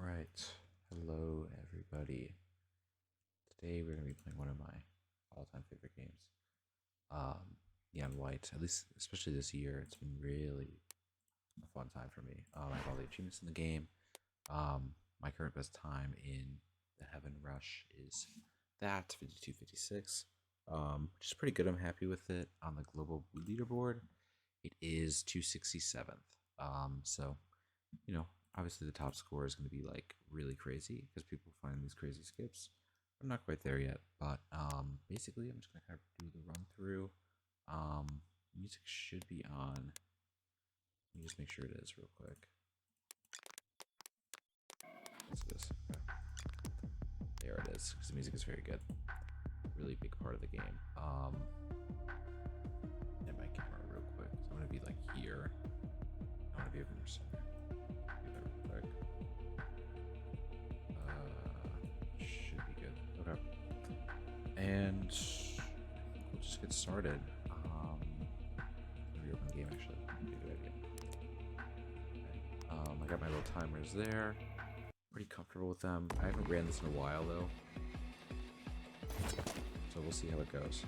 Right. Hello, everybody. Today we're going to be playing one of my all-time favorite games. Neon White. At least, especially this year, it's been really a fun time for me. I have all the achievements in the game. My current best time in the Heaven Rush is that 52:56, which is pretty good. I'm happy with it. On the global leaderboard, it is 267th. So you know, obviously the top score is going to be like really crazy because people find these crazy skips. I'm not quite there yet, but basically I'm just going to kind of do the run through. Music should be on. Let me just make sure it is real quick. Yes, it is. Okay. There it is, because the music is very good. Really big part of the game. And my camera real quick. So I'm going to be like here. I want to be over there somewhere. Do that real quick. Should be good. Okay. And we'll just get started. Reopen the game actually. Be a good idea. Okay. I got my little timers there. Pretty comfortable with them. I haven't ran this in a while though, so we'll see how it goes.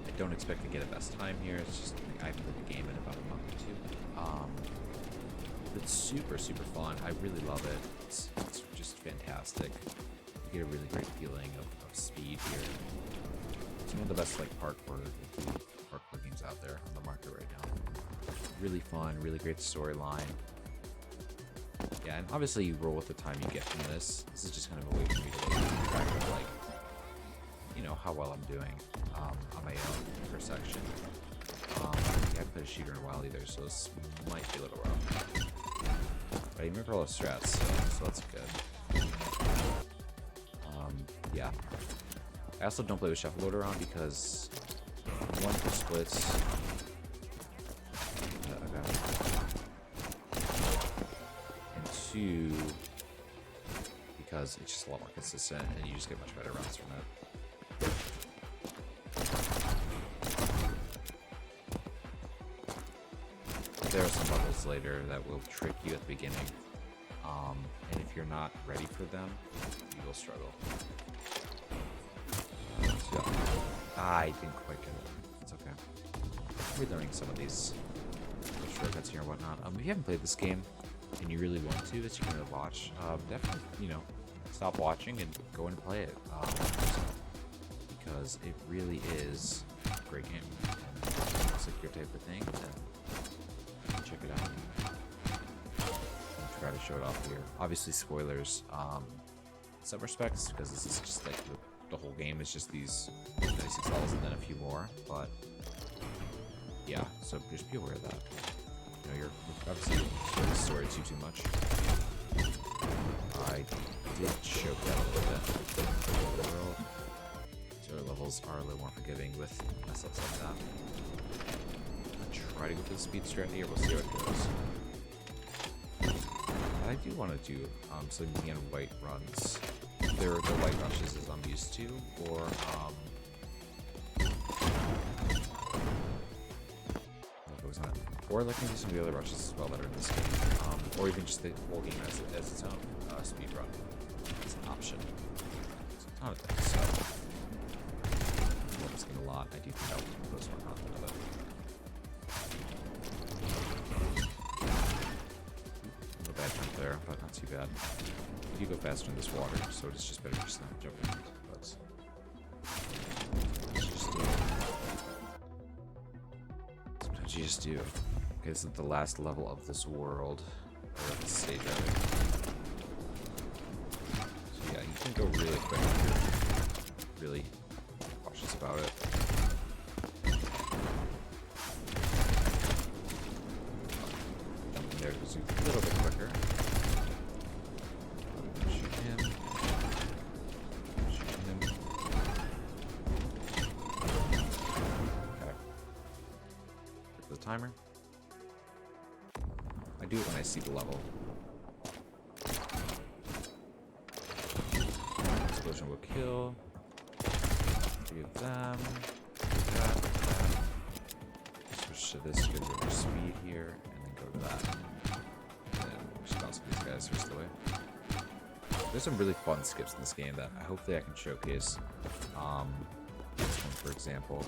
I don't expect to get a best time here. It's just I haven't played the game in about a month or two. It's super fun. I really love it. It's just fantastic. You get a really great feeling of speed here. It's one of the best like parkour games out there on the market right now. Really fun, really great storyline. Yeah, and obviously you roll with the time you get from this. This is just kind of a way for me to keep track of like, you know, how well I'm doing on my own per section. I haven't played a shooter in a while either, so this might be a little rough. But I remember all the strats, so that's good. Yeah. I also don't play with shuffle loader on because one for splits. Two, because it's just a lot more consistent and you just get much better runs from it. There are some levels later that will trick you at the beginning, and if you're not ready for them, you will struggle. So, I didn't quite get it. It's okay. We're learning some of these shortcuts here and whatnot. If you haven't played this game, and you really want to, that you can watch, definitely, you know, stop watching and go and play it, because it really is a great game. And if it looks like your type of thing, then check it out. I'll try to show it off here. Obviously, spoilers, in some respects, because this is just like the whole game is just these 96 levels and then a few more, but yeah, so just be aware of that. You know, you're obviously showing the story too much. I did choke that a little bit. The world. So other levels are a little more forgiving with mess ups like that. I'll try to go for the speed strat here. We'll see how it goes. I do want to do some neon white runs. They're the white rushes as I'm used to, or or like maybe some of the other rushes as well that are in this game, or even just the whole game as its own speed run. It's an option. It's a ton of things. So I love this game a lot. I do think I'll post more content of it. A little bad jump there, but not too bad. You go faster in this water, so it's just better just not jumping into the bugs. Sometimes you just do. Okay, this is the last level of this world, or this stage of it. So yeah, you can go really quick if you're really cautious about it. Jumping there goes a little bit quicker. Shoot him. Shoot him. Okay. Get the timer. I do it when I see the level. Explosion will kill. Three of them. That. Switch to this to get more speed here, and then go to that. And then we should also these guys vice versa the way. There's some really fun skips in this game that hopefully I can showcase. This one, for example,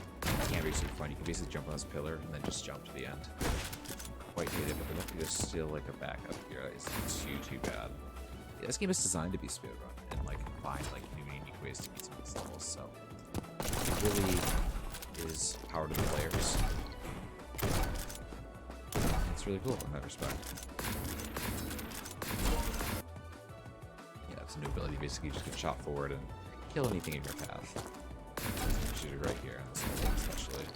can be super fun. You can basically jump on this pillar and then just jump to the end. Quite hate it, but the lucky there's still like a backup here. It's too bad. Yeah, this game is designed to be speedrun and like find like new and unique ways to beat some of these levels. So it really is power to the players. It's really cool in that respect. Yeah, it's a new ability. Basically, you just get shot forward and kill anything in your path. Shoot it right here, in this level especially.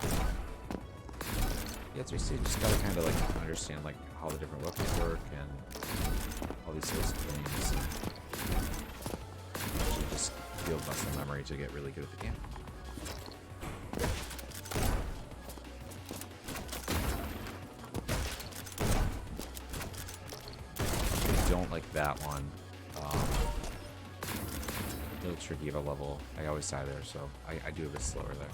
Yeah, it's basically just gotta kind of like understand like how the different weapons work and all these sorts of things. And actually just build muscle memory to get really good at the game. I don't like that one. A little tricky of a level. I always die there, so I do a bit slower there.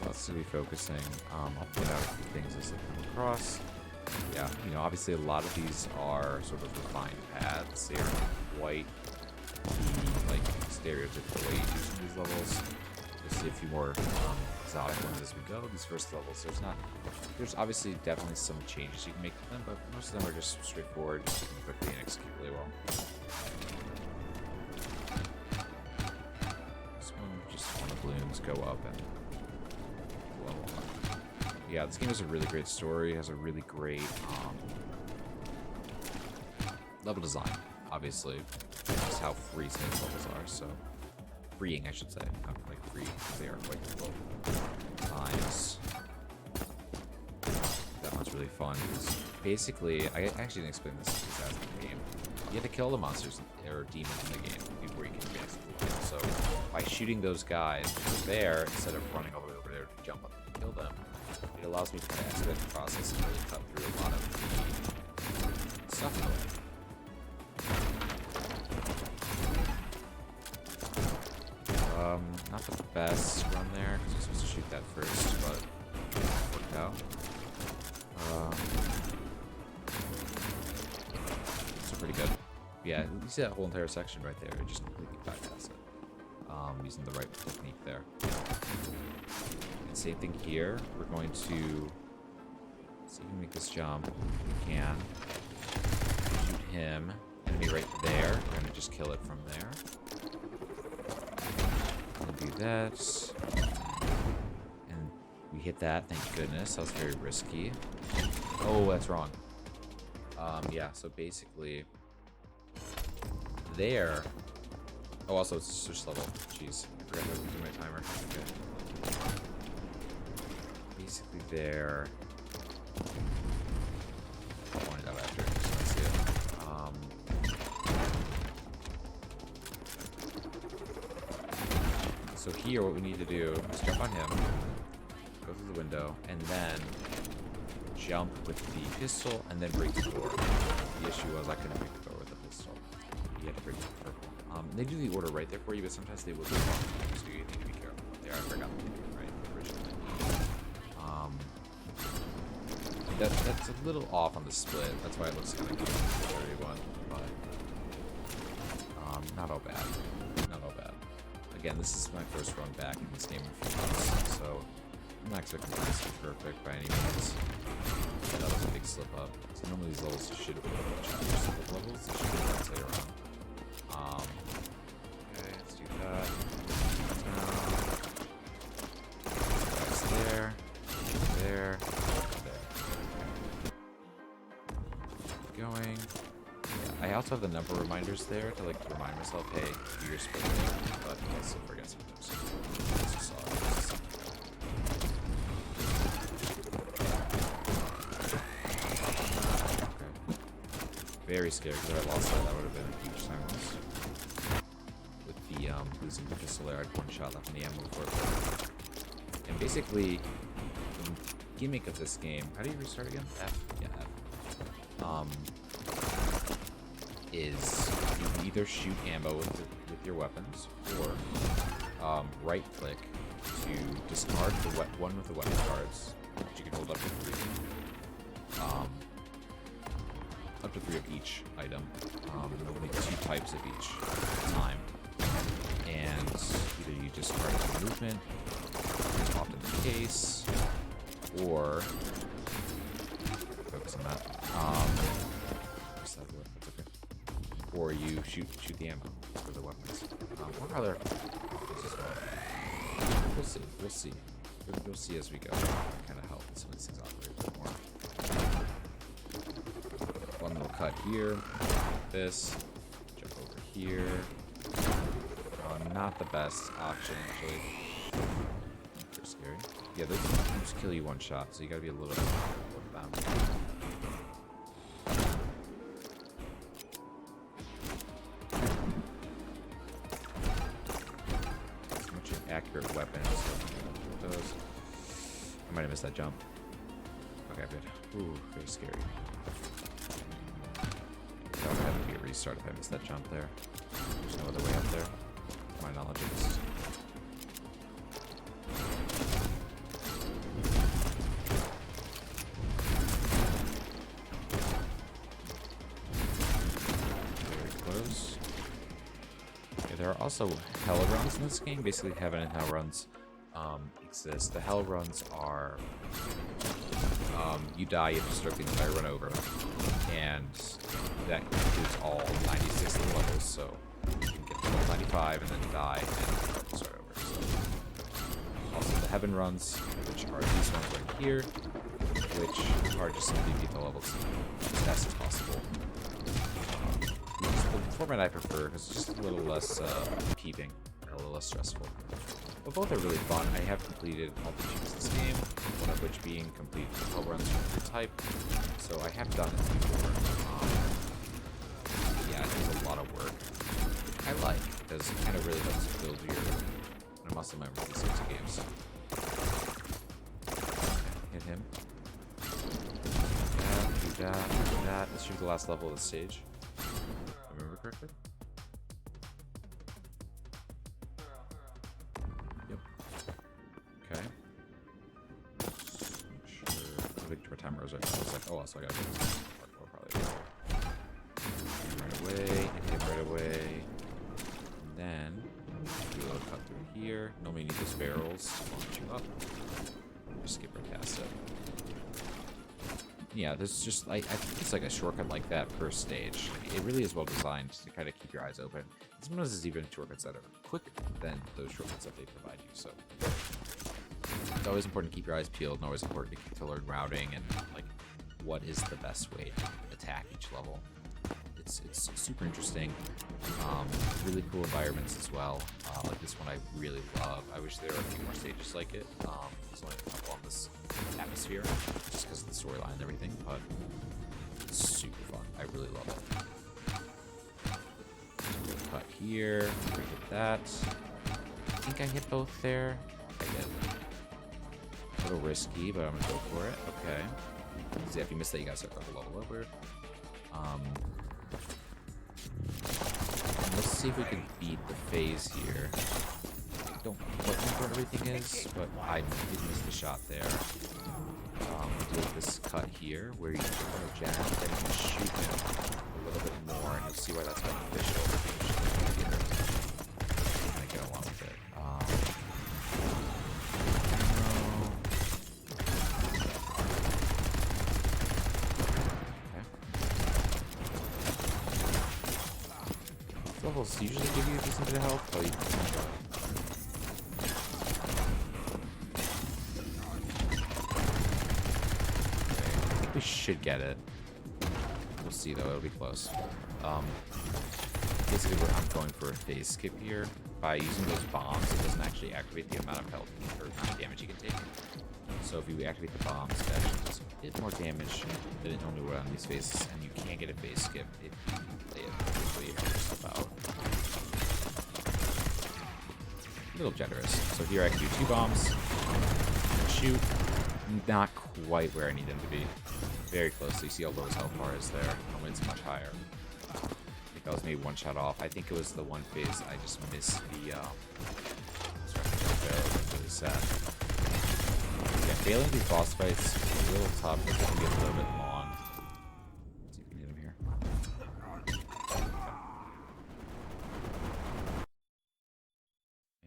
Lots to be focusing. I'll point out a few things as they come across. Yeah, you know, obviously a lot of these are sort of refined paths. They aren't quite the like stereotypical way you do some of these levels. You'll see a few more exotic ones as we go. These first levels, there's obviously definitely some changes you can make to them, but most of them are just straightforward, just do them quickly and execute really well. This one, just when the balloons go up and level up. Yeah, this game has a really great story, has a really great level design, obviously. That's how free some of these levels are, so freeing, I should say, not like free, because they are quite low times. That one's really fun. Because basically, I actually didn't explain this to you guys in the game. You have to kill the monsters or demons in the game before you can advance the level. So by shooting those guys there, instead of running all the way over there to jump up and kill them, it allows me to kind of expedite the process and really cut through a lot of the stuff in the way. Not the best run there, because you're supposed to shoot that first, but it worked out. So pretty good. Yeah, you see that whole entire section right there, it just completely bypassed it. Using the right technique there. And same thing here, we're going to see if we can make this jump. We can. Shoot him. Enemy right there. We're going to just kill it from there. Do that, and we hit that, thank goodness. That was very risky. Oh, that's wrong. Yeah, so basically there. Oh, also it's switch level. Jeez, I forgot to do my timer. Okay. Basically there. I'll point it out after, just want to see it. So here, what we need to do is jump on him, go through the window, and then jump with the pistol, and then break the door. The issue was I couldn't break the door with the pistol. You had to break the purple. They do the order right there for you, but sometimes they will do it wrong, so you need to be careful. There, I forgot to do it right originally. That's a little off on the split. That's why it looks kind of good for everyone, but not all bad. Not all bad. Again, this is my first run back in this game in a few months, so I'm not expecting this to be perfect by any means. That was a big slip up. So normally these levels should have been a bunch of slip levels. They should have been later on. Okay, let's do that. That's there. There. Keep going. I also have the number reminders there to like remind myself, hey, do your split, but I still forget sometimes. Okay. Very scared because if I lost that, that would have been a huge time loss. With the losing the pistol there, I had one shot left in the ammo for it. And basically, the gimmick of this game, how do you restart again? F. Yeah, F. is you can either shoot ammo with your weapons, or right click to discard the one with the weapon cards, which you can hold up to 3. Up to 3 of each item. Only 2 types of each time. And either you discard it for movement, which is often the case, or focus on that. That's okay. Or you shoot the ammo for the weapons. Or other things as well. We'll see. We'll see as we go. Kind of help some of these things operate a bit more. One little cut here. This. Jump over here. Not the best option, actually. They're scary. Yeah, those just kill you one shot, so you gotta be a little bit with them. It's much an accurate weapon. So those. I might have missed that jump. Okay, good. Ooh, very scary. That would have to be a restart if I missed that jump there. There's no other way up there. My knowledge is. Very close. Okay, there are also hell runs in this game. Basically, heaven and hell runs exist. The hell runs are you die, you have to start the entire run over, and that includes all 96 of the levels. So. 95 and then die and start over. So. Also the heaven runs, which are these ones right here, which are just simply beat the levels as fast as possible. The format I prefer because it's just a little less peeping and a little less stressful. But both are really fun. I have completed all the achievements in this game, one of which being complete hell runs from every type. So I have done it before. Yeah, it's a lot of work. I like, because it kind of really helps build your muscle memory for these sorts of games. Hit him. Do that. This should be the last level of the stage. If I remember correctly. Yep. Okay. Sure. I think my timer was right. I was like, oh, also I gotta do this. Probably. Right away. Hit him right away. Then do a little cut through here. Normally you need those barrels to launch you up. Just skip right past it. Yeah, there's just I think it's like a shortcut like that per stage. It really is well designed to kind of keep your eyes open. Sometimes there's even shortcuts that are quicker than those shortcuts that they provide you. So it's always important to keep your eyes peeled, and always important to learn routing and like what is the best way to attack each level. It's super interesting. Really cool environments as well. Like this one I really love. I wish there were a few more stages like it. There's only a couple on this atmosphere, just because of the storyline and everything, but it's super fun. I really love it. Cut here, hit that. I think I hit both there. I did. A little risky, but I'm gonna go for it. Okay. So if you miss that, you gotta start the whole level over. Let's see if we can beat the phase here. I don't quite remember where everything is, but I did miss the shot there. Do this cut here, where you jab and you can shoot him a little bit more, and you'll see why that's beneficial. And I get along with it. Levels usually give you a decent bit of health, but you I think we should get it. We'll see though, it'll be close. Basically I'm going for a phase skip here. By using those bombs, it doesn't actually activate the amount of health or damage you can take. So if you activate the bombs, it actually does a bit more damage than it normally would on these phases, and you can get a phase skip if you play it quickly and help yourself out. A little generous. So here I can do 2 bombs, shoot, not quite where I need them to be. Very close. So you see how low his health bar is there. Normally it's much higher. That was maybe one shot off. I think it was the one phase I just missed the really sad. Yeah, failing these boss fights is a little tough. It can get a little bit long. Let's see if we can hit him here.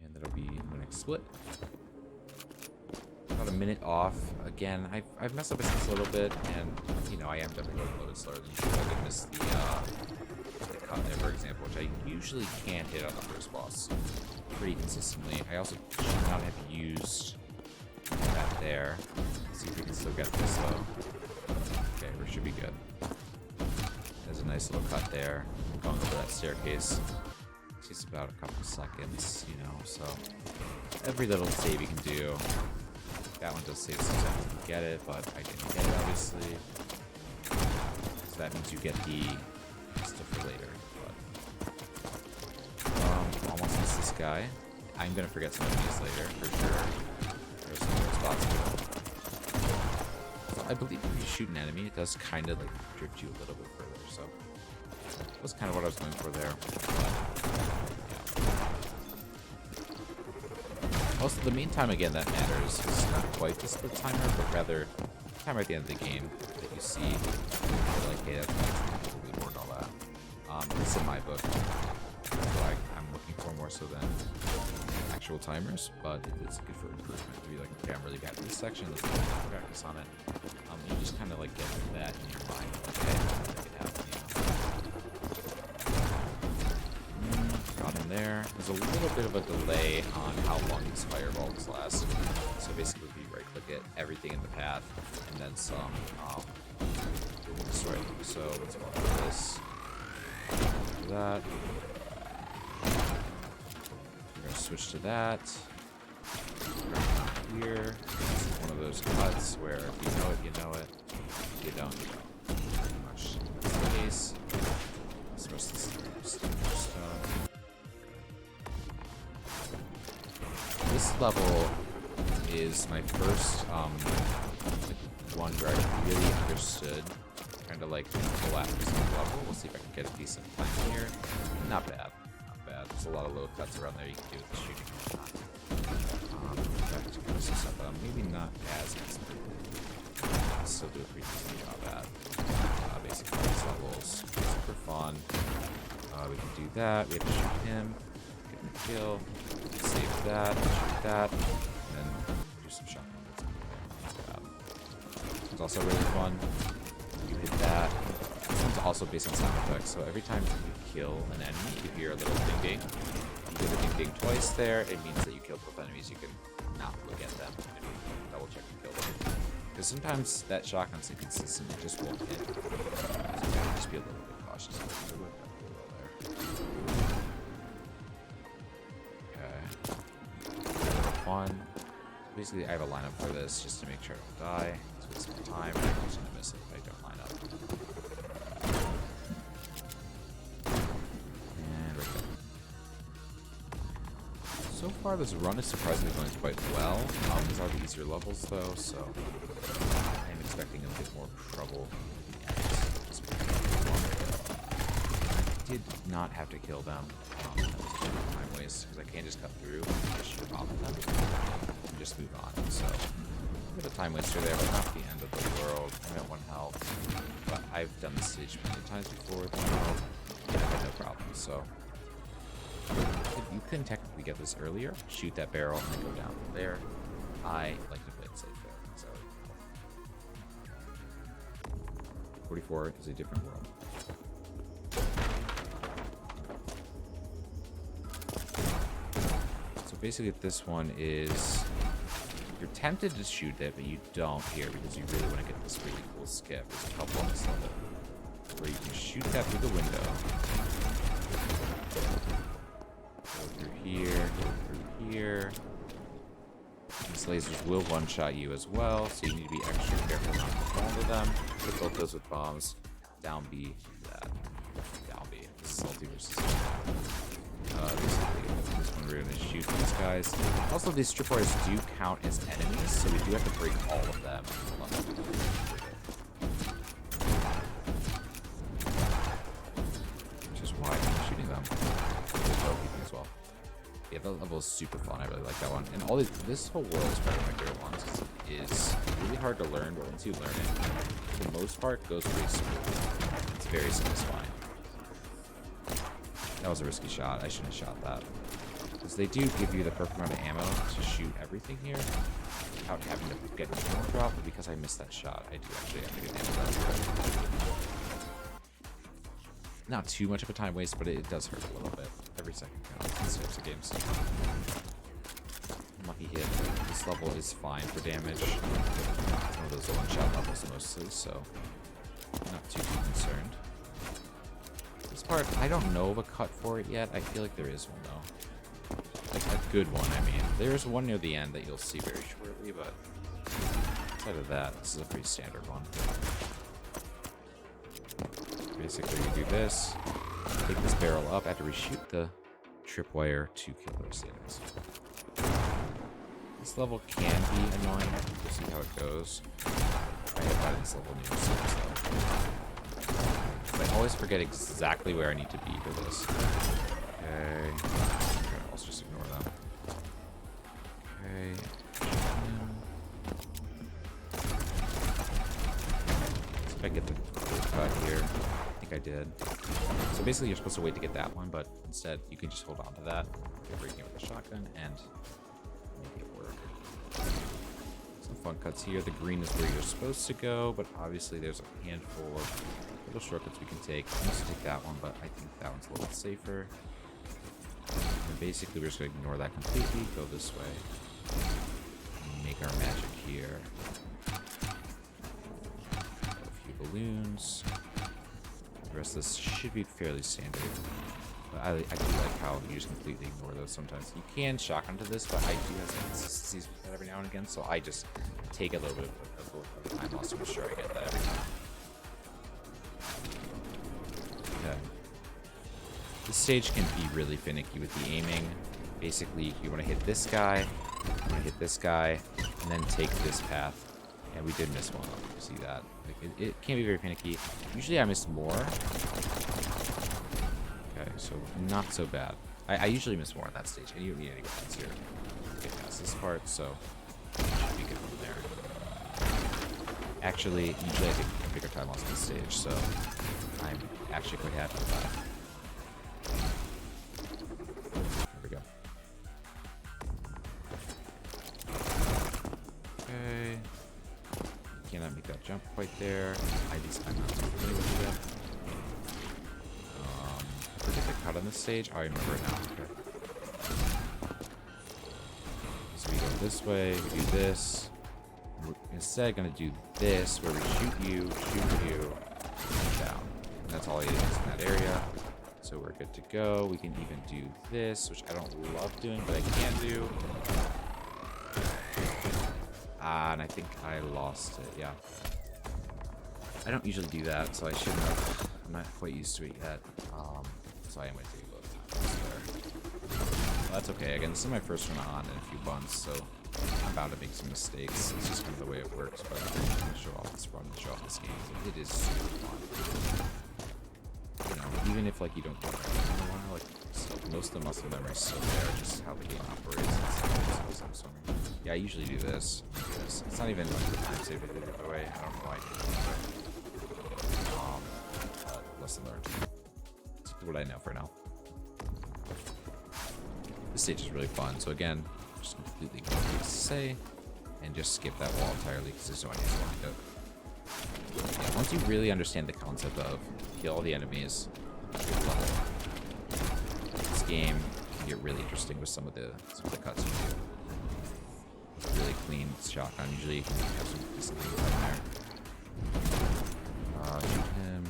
And that'll be the next split. About a minute off. Again, I've messed up this a little bit, and you know I am definitely going a little bit slower than usual. I did miss the cut there, for example, which I usually can't hit on the first boss pretty consistently. I also should not have used that there. Let's see if we can still get this though. Okay, we should be good. There's a nice little cut there, going over that staircase. It's just about a couple seconds, you know. So every little save you can do. That one does save some seconds to get it, but I didn't get it obviously. So that means you get the stuff for later. But almost missed this guy. I'm gonna forget some enemies later for sure. There's some more spots here. So I believe if you shoot an enemy, it does kind of like drift you a little bit further. So that was kind of what I was going for there. But, also, the mean time, again, that matters. It's not quite the split timer, but rather the timer at the end of the game that you see. Like, hey, that's probably more and all that. It's in my book. So I'm looking for more so than actual timers, but it's good for improvement to be like, okay, I'm really bad at this section. Let's practice on it. You just kind of like get that in your mind. Okay, make it happen, you know. Got him there. There's a little bit of a delay on how long these fireballs last. So basically, if you right-click it, everything in the path, and then some destroy them. So let's go for this. Do that. We're gonna switch to that. Here. This is one of those cuts where if you know it, you know it. If you don't, you don't. Pretty much. That's the case. Let's the rest of this stuff. This level is my first one where I really understood kind of like the collapse of the level. We'll see if I can get a decent time here. Not bad. Not bad. There's a lot of little cuts around there you can do with the shooting and whatnot. Back to kind of some stuff, but maybe not as expensive. Still do a pretty decent job at basically these levels. Super fun. We can do that. We have to shoot him. Get him a kill. Save that. Shoot that. And then do some shotgun bullets. It's also really fun. You hit that. This one's also based on sound effects, so every time you kill an enemy, you hear a little ding ding. If you hear the ding ding twice there, it means that you killed both enemies. You can not look at them and double check and kill them. Because sometimes that shotgun's inconsistent, it just won't hit. So you gotta just be a little bit cautious. Okay. Fun. Basically, I have a lineup for this just to make sure I don't die. So it's some time. I'm just gonna miss it if I don't line up. And right there. So far, this run is surprisingly going quite well. These are the easier levels, though, so I'm expecting a bit more trouble. I did not have to kill them. That was a time waste because I can't just cut through and just shoot off of them and just move on. So a bit of time waster there, but not the end of the world. I'm at 1 health, but I've done this stage many times before with 1 health, and I had no problem. So you couldn't technically get this earlier. Shoot that barrel and then go down from there. I like to play it safe there. So 44 is a different world. So basically this one is, you're tempted to shoot it, but you don't here because you really want to get this really cool skip. There's a couple on this level where you can shoot that through the window. Go through here, go through here. These lasers will one-shot you as well, so you need to be extra careful not to fall into them. Hit both those with bombs. Down B, that. Down B. This is salty versus this one we're going to shoot these guys. Also, these tripwires do count as enemies, so we do have to break all of them. Which is why Yeah, that level is super fun. I really like that one. And all this whole world is probably my favorite ones. It's really hard to learn, but once you learn it, for the most part, it goes pretty smooth. It's very satisfying. That was a risky shot. I shouldn't have shot that. Because they do give you the perfect amount of ammo to shoot everything here without having to get an ammo drop, but because I missed that shot, I do actually have to get an ammo drop. Not too much of a time waste, but it does hurt a little bit. Every second counts in these types of games. Lucky hit. This level is fine for damage. It's one of those one-shot levels mostly, so not too concerned. This part, I don't know of a cut for it yet. I feel like there is one, though. Like a good one, I mean. There's one near the end that you'll see very shortly, but outside of that, this is a pretty standard one. Basically, you do this, take this barrel up, I have to reshoot the tripwire to kill the assailants. This level can be annoying. We'll see how it goes. I have had this level near so I always forget exactly where I need to be for this. Okay. I'll just ignore them. Okay. See if I get the cut here. I did. So basically you're supposed to wait to get that one, but instead you can just hold on to that, get breaking with the shotgun, and make it work. Some fun cuts here. The green is where you're supposed to go, but obviously there's a handful of little shortcuts we can take. I'm going to take that one, but I think that one's a little bit safer. And basically we're just going to ignore that completely, go this way, and make our magic here. A few balloons. The rest of this should be fairly standard. But I do like how you just completely ignore those sometimes. You can shotgun to this, but I do have some inconsistencies with that every now and again, so I just take a little bit of time loss to make sure I get that every time. Okay. This stage can be really finicky with the aiming. Basically, you want to hit this guy, you want to hit this guy, and then take this path. And we did miss one. You see that? Like it can be very finicky. Usually I miss more. Okay, so not so bad. I usually miss more on that stage, and you don't need any weapons here to get past this part, so you should be good from there. Actually, usually I take a bigger time loss on this stage, so I'm actually quite happy with that. There we go. Okay. Cannot make that jump quite there. I'm not familiar with it. I forget the cut on this stage. Oh, I remember it now. Okay. So we go this way, we do this. We're instead gonna do this, where we shoot you, and down. And that's all it is in that area. So we're good to go. We can even do this, which I don't love doing, but I can do. And I think I lost it, yeah. I don't usually do that, so I shouldn't have. I'm not quite used to it yet. So I am going to take a little time there. Well, that's okay. Again, this is my first run on in a few months, so I'm bound to make some mistakes. It's just kind of the way it works, but I'm going to show off this run, show off this game. It is super fun. You know, even if like you don't play it in a while, like so most of the muscle memory is still there, just how the game operates. Yeah, I usually do this. It's not even like the time save I did it, by the way. I don't know why I did it that way. Lesson learned. That's what I know for now. This stage is really fun, so again, just completely ignore what I say, and just skip that wall entirely because there's no idea to yeah, once you really understand the concept of kill all the enemies, level, this game can get really interesting with some of the cuts you do. It's really clean shotgun. Usually you can have some decent things there. Shoot him.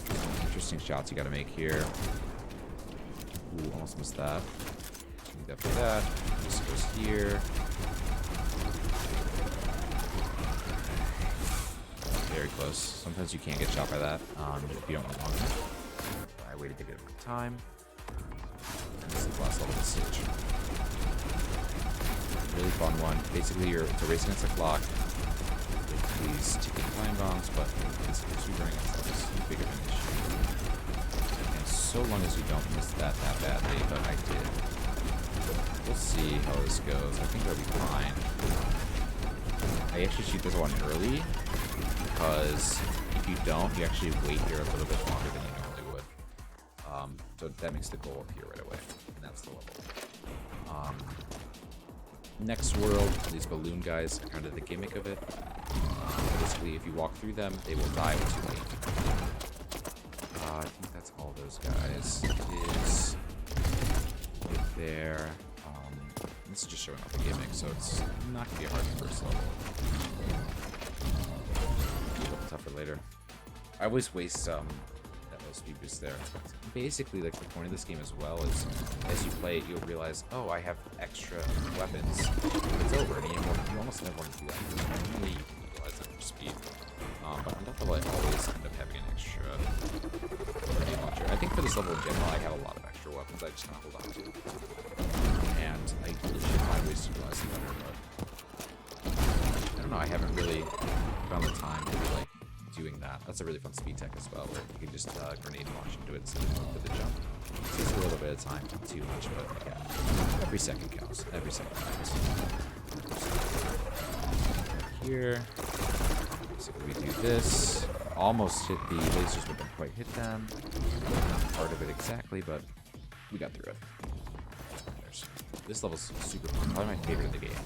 Some interesting shots you gotta make here. Ooh, almost missed that. Need that for that. This goes here. Very close. Sometimes you can't get shot by that if you don't want long enough. I waited to get enough time. And this is the last level of the stage. Really fun one. Basically, it's a race against the clock with these ticking time bombs, but basically speedrunning is too big of an issue. And so long as you don't miss that badly, but I did. We'll see how this goes. I think it'll be fine. I actually shoot this one early because if you don't, you actually wait here a little bit longer than you normally would. So that makes the goal appear right away, and that's the level. Next world, these balloon guys are kind of the gimmick of it. Basically, if you walk through them, they will die once you wait. I think that's all those guys. It is right there. This is just showing off the gimmick, so it's not gonna be a hard first level. A little tougher later. I always waste that little speed boost there. Basically, like the point of this game as well is, as you play it, you'll realize, oh, I have extra weapons. It's over, and you almost never want to do that because normally you can utilize that for speed. But on top of it, I always end up having an extra grenade launcher. I think for this level in general, I have a lot of extra weapons. I just kind of hold on to. And I really should find ways to utilize them better, but I don't know, I haven't really found the time to be like doing that. That's a really fun speed tech as well, where you can just grenade launch into it instead of going for the jump. It takes a little bit of time, not too much, but yeah, every second counts. Every second counts. Here, so we do this. Almost hit the lasers, but didn't quite hit them. Not part of it exactly, but we got through it. This level's super fun, probably my favorite in the game.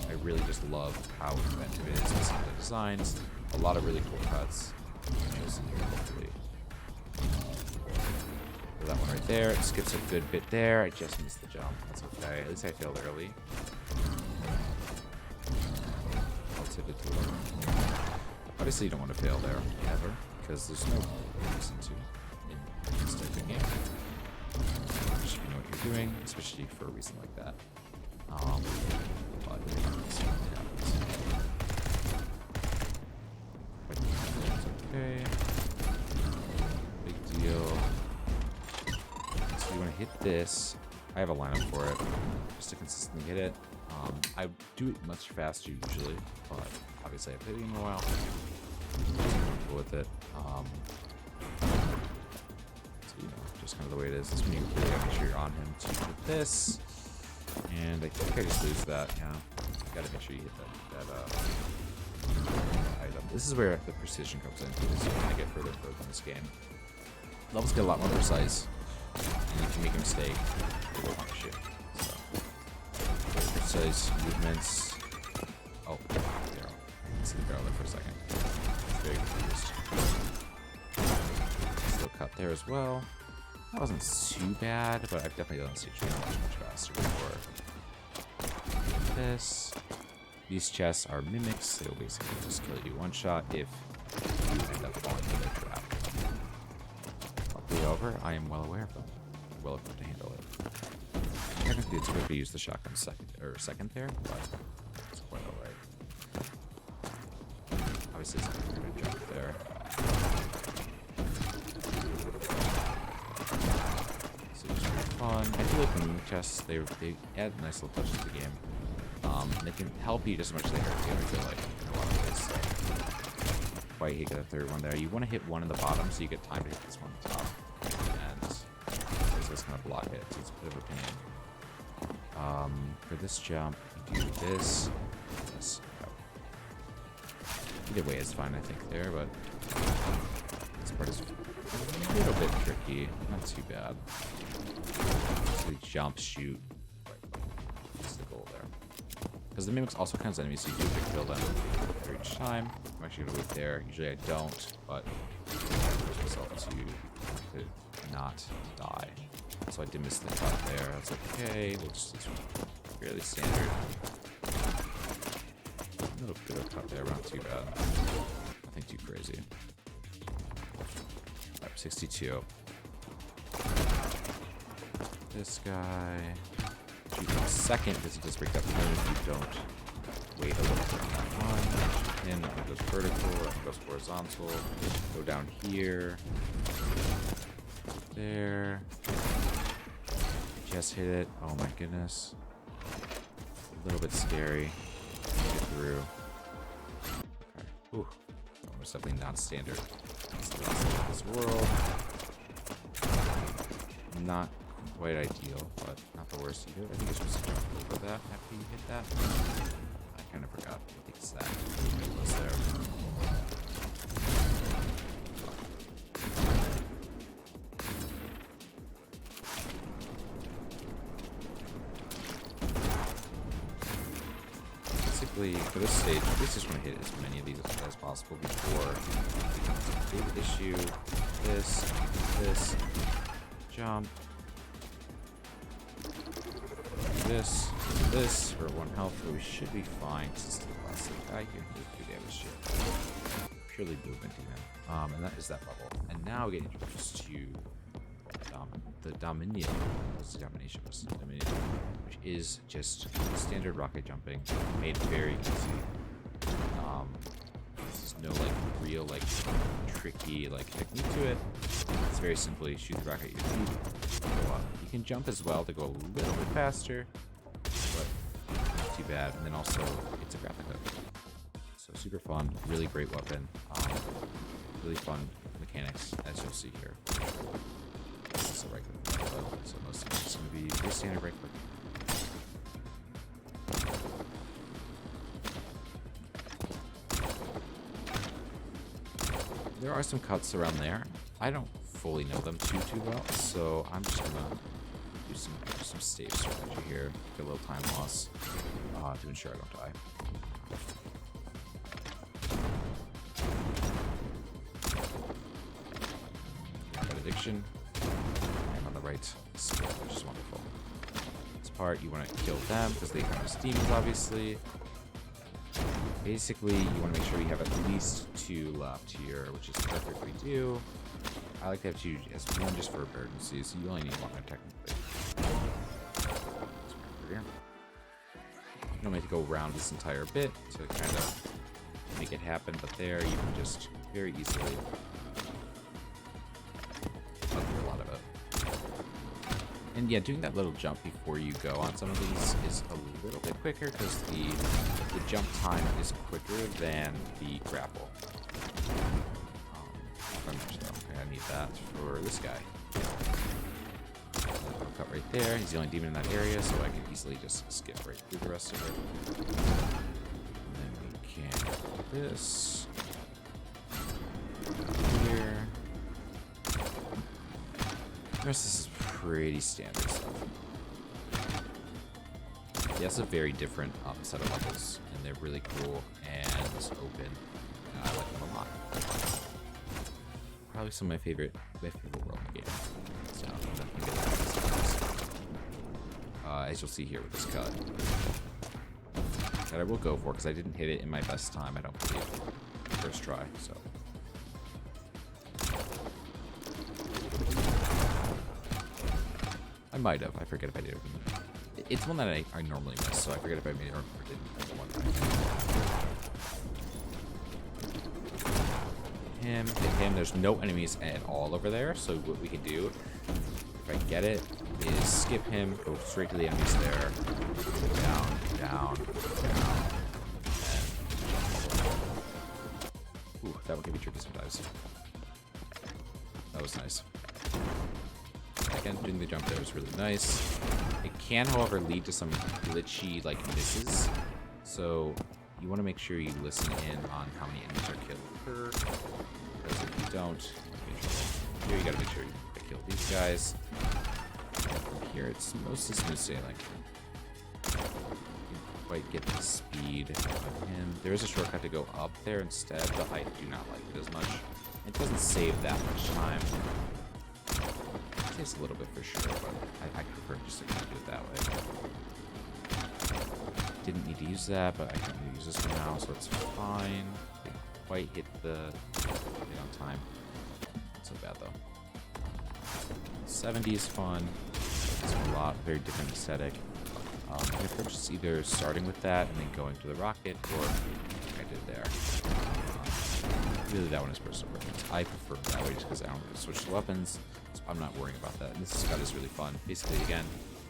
I really just love how inventive it is with some of the designs. A lot of really cool cuts. You'll see here, hopefully. That one right there. It skips a good bit there. I just missed the jump. That's okay. At least I failed early. Let's hit it to 11. Obviously, you don't want to fail there, ever, because there's no reason to in this type of game. You should know what you're doing, especially for a reason like that. But let's see what happens. Okay. Big deal. So you want to hit this. I have a lineup for it, just to consistently hit it. I do it much faster usually, but obviously I've played it in a while. I'm with it. You know, just kind of the way it is. This one you really gotta make sure you're on him to hit this. And I think I just lose that, yeah. You gotta make sure you hit that item. This is where the precision comes in, because you want to get further and further in this game. Levels get a lot more precise, and you can make a mistake, it will punish you. So, very precise movements. Oh, barrel. Let's see the barrel there for a second. Very confused. Cut there as well. That wasn't too bad, but I've definitely done stage much faster before. This. These chests are mimics. They'll basically just kill you one shot if you end up falling into their trap. Hopefully over. I am well aware of them. Well equipped to handle it. Technically, it's good to use the shotgun second there, but it's quite alright. Obviously, it's not going to jump there. Fun. I feel like the move chests, they add nice little touches to the game. They can help you just as much as they hurt you, I feel like, in a lot of ways. So, quite hate the third one there. You want to hit one in the bottom so you get time to hit this one on the top. And this kind of block it, so it's a bit of a pain. For this jump, you do this. Either way is fine, I think, there, but this part is a little bit tricky. Not too bad. So jump, shoot. That's the goal there. Because the mimics also count as enemies, so you do have to kill them for each time. I'm actually going to wait there. Usually I don't, but I force myself to not die. So I did miss the cut there. That's okay. We'll just use fairly standard. A little bit of cut there, but not too bad. Nothing too crazy. 62. This guy. Shoot in a second because he just break that point if you don't wait a little bit on that one. And it goes vertical, it goes horizontal. Go down here. There. Just hit it. Oh my goodness. A little bit scary. Get through. Okay. Ooh. That was definitely not standard. That's the last of this world. Not quite ideal, but not the worst either. I think it's supposed to jump over that after you hit that. I kind of forgot. I think it's that. It was there. Basically, for this stage, we just want to hit as many of these as possible before it becomes a big issue. This, jump, this for 1 health, but we should be fine. This is the classic guy here. He do damage shit. Purely movement demon. And that is that level. And now we get introduced to the Dominion. What's the Domination? What's the Dominion? Which is just standard rocket jumping, made very easy. There's no like real like tricky like technique to it. It's very simply shoot the rocket at your feet, go up. You can jump as well to go a little bit faster, but not too bad. And then also it's a graphic hook, so super fun, really great weapon, really fun mechanics as you'll see here. This is a right click, so most of it's going to be pretty standard right click. There are some cuts around there. I don't fully know them too well, so I'm just gonna do some stage strategy here, get a little time loss to ensure I don't die. Got addiction. I'm on the right spot, which is wonderful. This part, you want to kill them because they come as demons, obviously. Basically, you want to make sure you have at least 2 left here, which is perfect we do. I like to have 2 as 1 just for emergencies. You only need 1 technically. You don't need to go around this entire bit to kind of make it happen, but there you can just very easily undo a lot of it. And yeah, doing that little jump before you go on some of these is a little bit quicker because the jump time is quicker than the grapple. I need that for this guy. I'll cut right there. He's the only demon in that area, so I can easily just skip right through the rest of it. And then we can do this. Here. The rest of this is pretty standard stuff. Yeah, it's a very different set of levels, and they're really cool and open. And I like them a lot. Probably some of my favorite world game. So I'm definitely get that. As you'll see here with this cut, that I will go for because I didn't hit it in my best time. I don't believe first try. So. I might have. I forget if I did it. It's one that I normally miss, so I forget if I made it or didn't. One time. Hit him. There's no enemies at all over there, so what we can do, if I get it, is skip him, go straight to the enemies there, down, down. Ooh, that one can be tricky sometimes. That was nice. Again, doing the jump there was really nice. It can, however, lead to some glitchy, like, misses. So you want to make sure you listen in on how many enemies are killed per. Because if you don't, here you got to make sure you kill these guys. And from here, it's mostly smooth sailing. You can't quite get the speed of him. There is a shortcut to go up there instead, but I do not like it as much. It doesn't save that much time. It takes a little bit for sure, but I prefer just to kind of do it that way. Didn't need to use that, but I can use this one now, so it's fine. Didn't quite hit the thing on time. Not so bad though. 70 is fun. It's a lot, very different aesthetic. My approach is either starting with that and then going to the rocket, or like I did there. Really, that one is personal preference. I prefer it that way just because I don't really switch the weapons, so I'm not worrying about that. And this cut is really fun. Basically, again,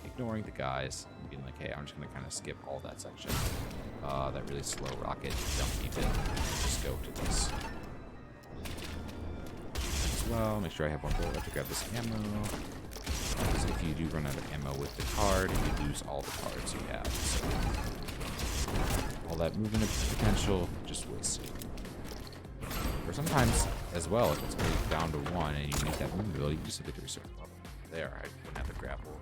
ignoring the guys and being like, hey, I'm just going to kind of skip all that section. That really slow rocket jumpy bit, and just go to this. well. Make sure I have one bullet left to grab this ammo. Because if you do run out of ammo with the card, you lose all the cards you have. So all that movement potential, just wasted. Or sometimes, as well, if it's really down to 1 and you need that movement ability, you just have to research level. There, I wouldn't have to grapple.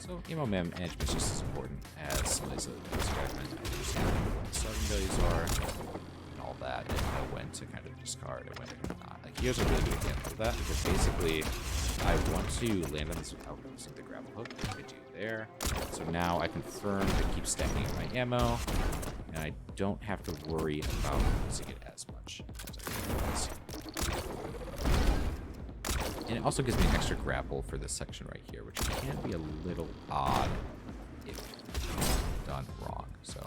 So, ammo management is just as important as some of these other things. You gotta kind of understand what the starting values are and all that, and know when to kind of discard and when to not. Like, here's a really good example of that, because basically, I want to land on this without using the grapple hook, which I do there. So now I confirm to keep stacking up my ammo, and I don't have to worry about using it as much as I do. And it also gives me an extra grapple for this section right here, which can be a little odd if done wrong. So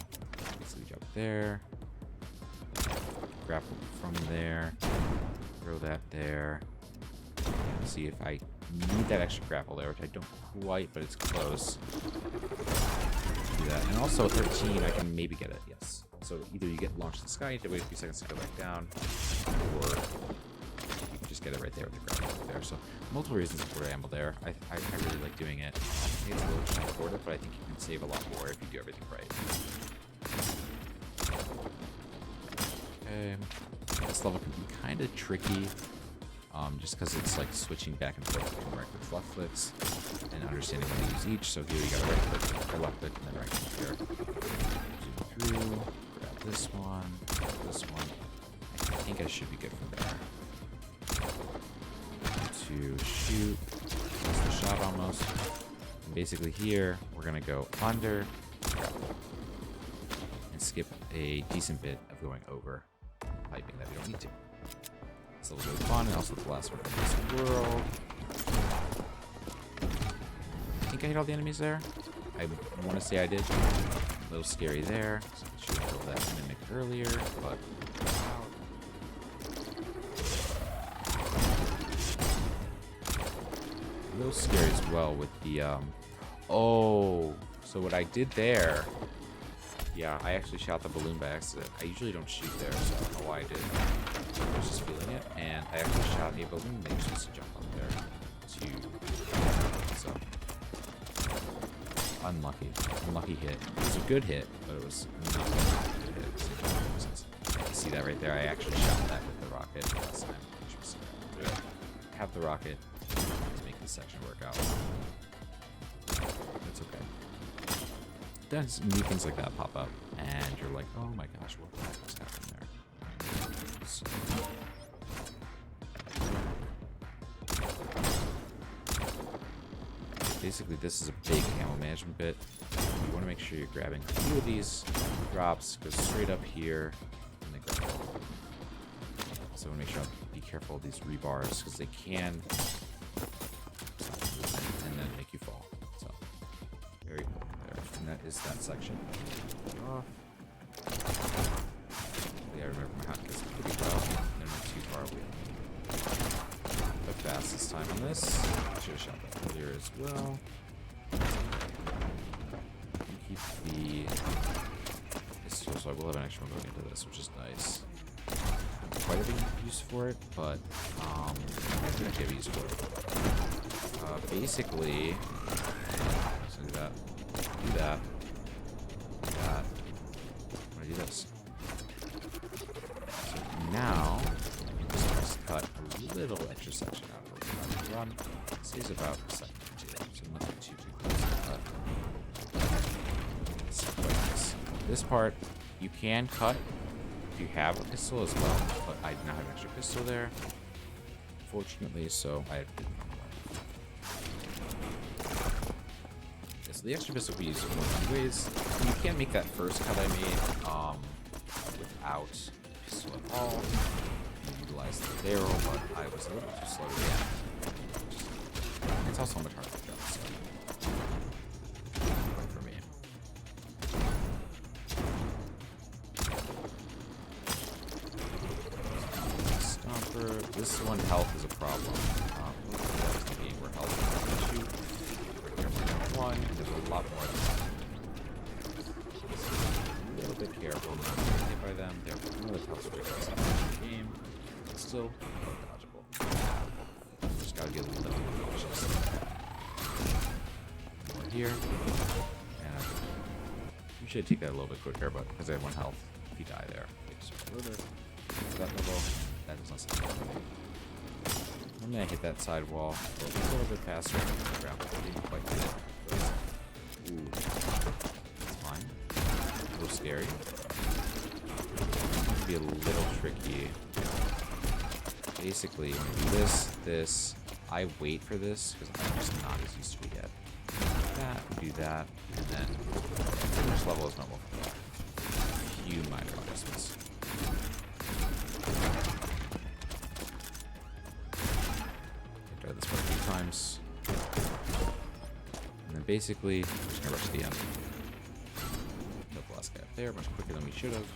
basically jump there, grapple from there, throw that there. And see if I need that extra grapple there, which I don't quite, but it's close. Do that. And also 13, I can maybe get it, yes. So either you get launched in the sky, you have to wait a few seconds to go back down, or just get it right there with the grapple there. So multiple reasons for ammo there. I really like doing it. It's a little short, but I think you can save a lot more if you do everything right. Okay, this level can be kind of tricky, just because it's like switching back and forth between right click, left clicks, and understanding when to use each. So here you got a right click, or left click, and then right click here. Zoom through, grab this one, I think I should be good from there. To shoot, that's the shot almost. And basically here, we're gonna go under, grapple, and skip a decent bit of going over piping that we don't need to. It's a little bit of fun, and also the last one in this world. I think I hit all the enemies there. I want to say I did. A little scary there. So I should have killed that mimic earlier, but a little scary as well with the oh, so what I did there, yeah, I actually shot the balloon by accident. I usually don't shoot there, so I don't know why I did. I was just feeling it, and I actually shot a balloon that you're supposed to jump up there to, so unlucky hit. It was a good hit, but it was not a good hit. You see that right there? I actually shot that with the rocket last time. Have the rocket to make this section work out. It's okay. Then new things like that pop up, and you're like, oh my gosh, what the heck was happening there? So, basically, this is a big ammo management bit. You want to make sure you're grabbing a few of these drops, go straight up here, and then grab all. So I want to make sure I be careful of these rebars, because they can and then make you fall. So very important there. And that is that section. Off. Yeah, I remember my hotkeys pretty well. They're not too far away. The fastest time on this. I should have shot that earlier as well. Keep the pistol, so I will have an extra one going into this, which is nice. Quite a big use for it, but I think I have use for it. Basically, so do that, do that, do that. I'm gonna do this. So now, you just cut a little extra section out of it. Run. This is about a second or two, so nothing too close to cut. This part, you can cut if you have a pistol as well, but I did not have an extra pistol there, fortunately, so I didn't. Yeah, so the extra pistol we use in one of two ways. You can make that first cut I made without pistol at all. You utilize the barrel, but I was a little too slow to react. It's also much harder to kill, so for me. Stomper. This one health is a problem. The game where health is an issue. We're careful down one. There's a lot more than that. A little bit careful not to get hit by them. They're one of the toughest breakers in the game. still dodgeable. Just gotta get a little more cautious. More here. And you should take that a little bit quicker, but because I have 1 health, if you die there, it's a little bit. That level, that does not sound good. I'm gonna hit that side wall a little bit faster. I didn't quite get it. Ooh. That's fine. A little scary. It's gonna be a little tricky. Basically, when I do this, I wait for this because I'm just not as used to it yet. Do that, and then finish level is normal for that. A few minor adjustments. Try this one a few times. And then basically, we're just gonna rush to the end. Killed the last guy up there much quicker than we should have.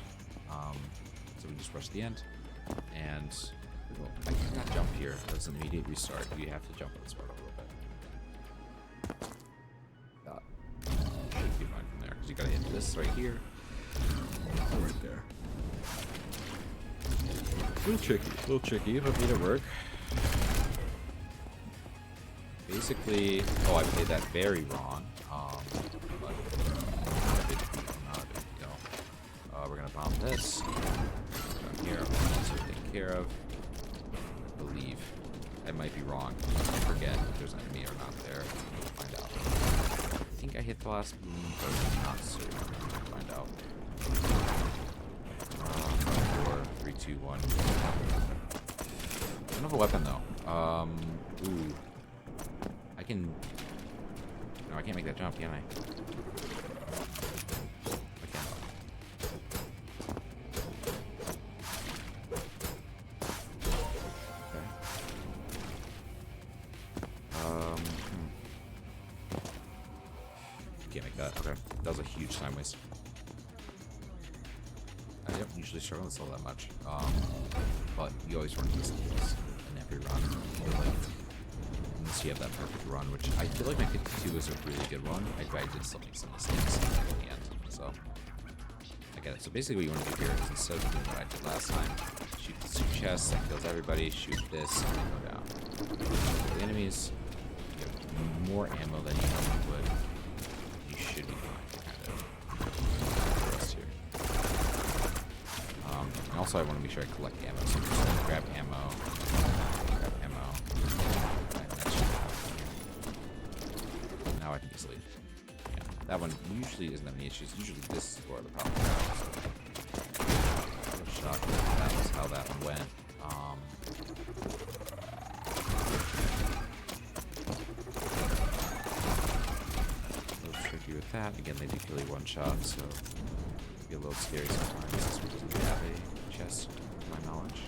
So we just rush to the end. And I cannot jump here. That's an immediate restart. You have to jump on this part a little bit. Should be fine from there, because you gotta hit this right here. Right there. A little tricky, but made it work. Basically, oh, I played that very wrong. But not a big deal. We're gonna bomb this. Down here, I'm also taken care of. I believe. I might be wrong. I forget if there's an enemy or not there. We'll find out. I think I hit the last boom, but I'm not certain. We'll find out. 4, 3, 2, 1. I don't have a weapon though. Ooh. I can. No, I can't make that jump, can I? I can't. Okay. Can't make that. Okay. That was a huge time waste. I don't usually struggle with this all that much. But you always run into this in every run. Unless you have that perfect run, which I feel like my 52 was a really good run. I did still make some mistakes at the end, so I get it. So basically what you want to do here is, instead of doing what I did last time, shoot the 2 chests, that kills everybody, shoot this, and then go down. For the enemies, you have more ammo than you normally would. You should be fine to kind of the rest here. And also I want to make sure I collect ammo, so I'm just going to grab ammo. Now I can easily. Yeah, that one usually doesn't have any issues. Usually this is where the problem is. I was shocked that was how that one went. A little tricky with that. Again, they do kill you 1 shot, so it can be a little scary sometimes. This one doesn't have a chest, to my knowledge.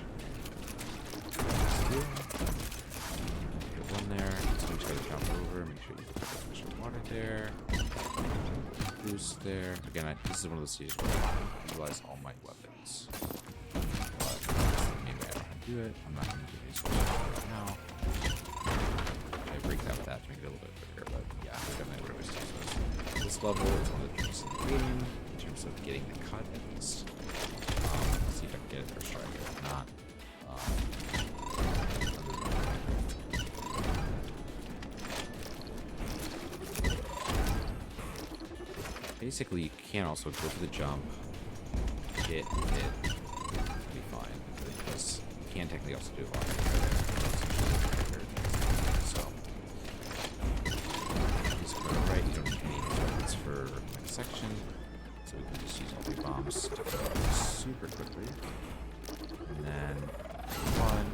One there, so we try to jump over, make sure you put extra water there, boost there. Again, this is one of those stages where I utilize all my weapons. But maybe I don't have to do it. I'm not going to do these right now. I break that with that to make it a little bit quicker, but yeah, we're going to whatever stage this. This level is one of the tricks in the game in terms of getting the cut at least. Let's see if I can get it first try. If not, basically, you can also go for the jump, hit, be fine. Because you can technically also do a lot. So, just go right. You don't need any weapons for the next section, so we can just use all 3 bombs to go super quickly. And then 1.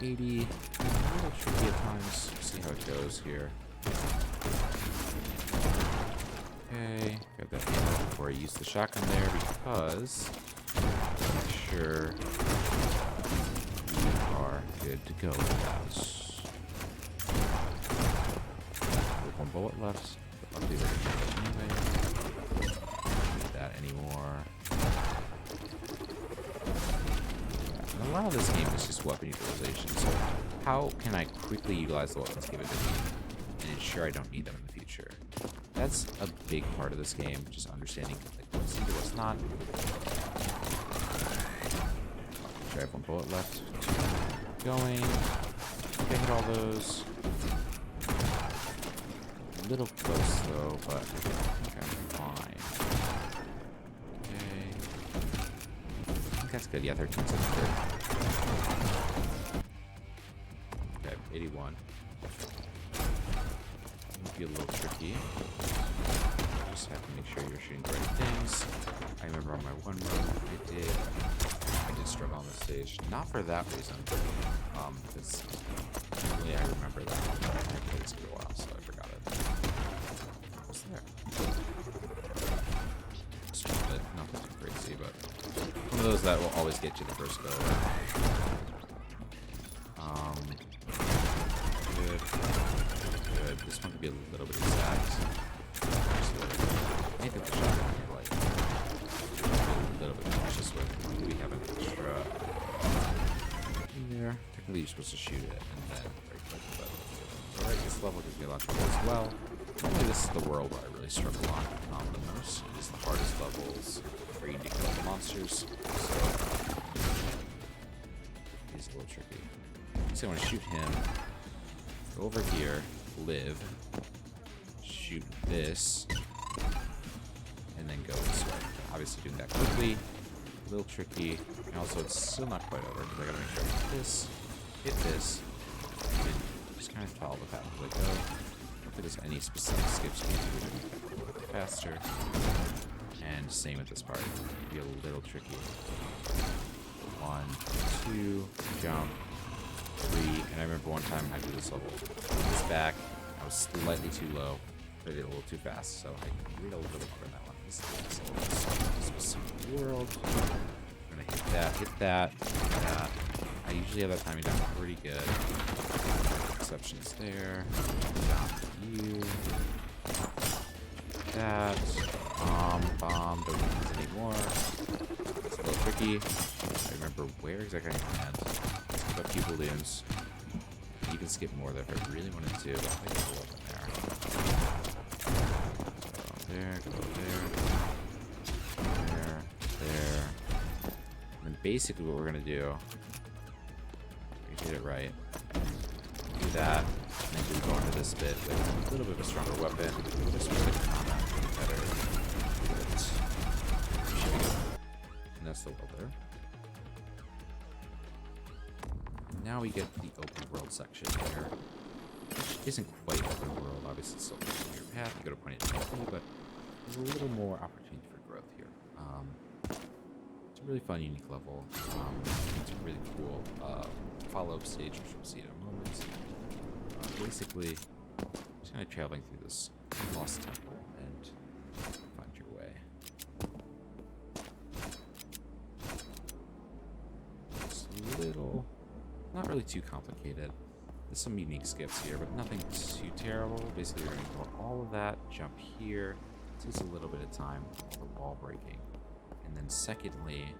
80. A little tricky at times. See how it goes here. Okay, grab that ammo before I use the shotgun there because make sure we are good to go with that. With 1 bullet left. I'll do that anyway. Don't need that anymore. A lot of this game is just weapon utilization, so how can I quickly utilize the weapons given to me and ensure I don't need them in the future? That's a big part of this game, just understanding like what's secret, what's not. Sure, I have one bullet left. Going. Can't hit all those. A little close though, but okay, fine. Okay. I think that's good. Yeah, 13 seconds good. Okay, 81. Be a little tricky. Just have to make sure you're shooting the right things. I remember on my one run, I did struggle on this stage. Not for that reason, because really I remember that. I played this for a while, so I forgot it. What's there? Just it. Nothing too crazy, but one of those that will always get you the first go. Good. Good. This one could be a little bit exact. I think the shotgun here, like, a little bit cautious with. We have an extra in there. Technically, you're supposed to shoot it and then right click, but alright, this level gives me a lot of trouble as well. Normally, this is the world where I really struggle on the most. It is the hardest levels where you need to kill the monsters, so it's a little tricky. So I want to shoot him. Go over here, live, shoot this, and then go this way. Obviously doing that quickly, a little tricky, and also it's still not quite over because I gotta make sure I hit this, and then just kind of follow the path as I go. I don't think there's any specific skips you can do to make that a little bit faster. And same with this part, it'll be a little tricky. 1, 2, jump. 3, and I remember one time I did this level. This back, I was slightly too low, but I did it a little too fast, so I read a little bit more on that one. This is a specific world. I'm gonna hit that. I usually have that timing down pretty good. Exceptions there. Down you. That. Bomb. Don't use any more. It's a little tricky. I remember where exactly I land. A few balloons. You can skip more there if I really wanted to, but I think I'll in there. Go there. And then basically what we're gonna do, we get it right. Do that, and then we go into this bit with a little bit of a stronger weapon. Just really combat better. And that's the world there. Now we get the open world section here, which isn't quite open world. Obviously, it's still a clear path. You go to point it to, but there's a little more opportunity for growth here. It's a really fun, unique level. It's a really cool follow-up stage, which we'll see in a moment. Basically, just kind of traveling through this lost temple and find your way. Just a little. Not really too complicated. There's some unique skips here, but nothing too terrible. Basically, you're going to go all of that, jump here. It takes a little bit of time for wall breaking. And then secondly,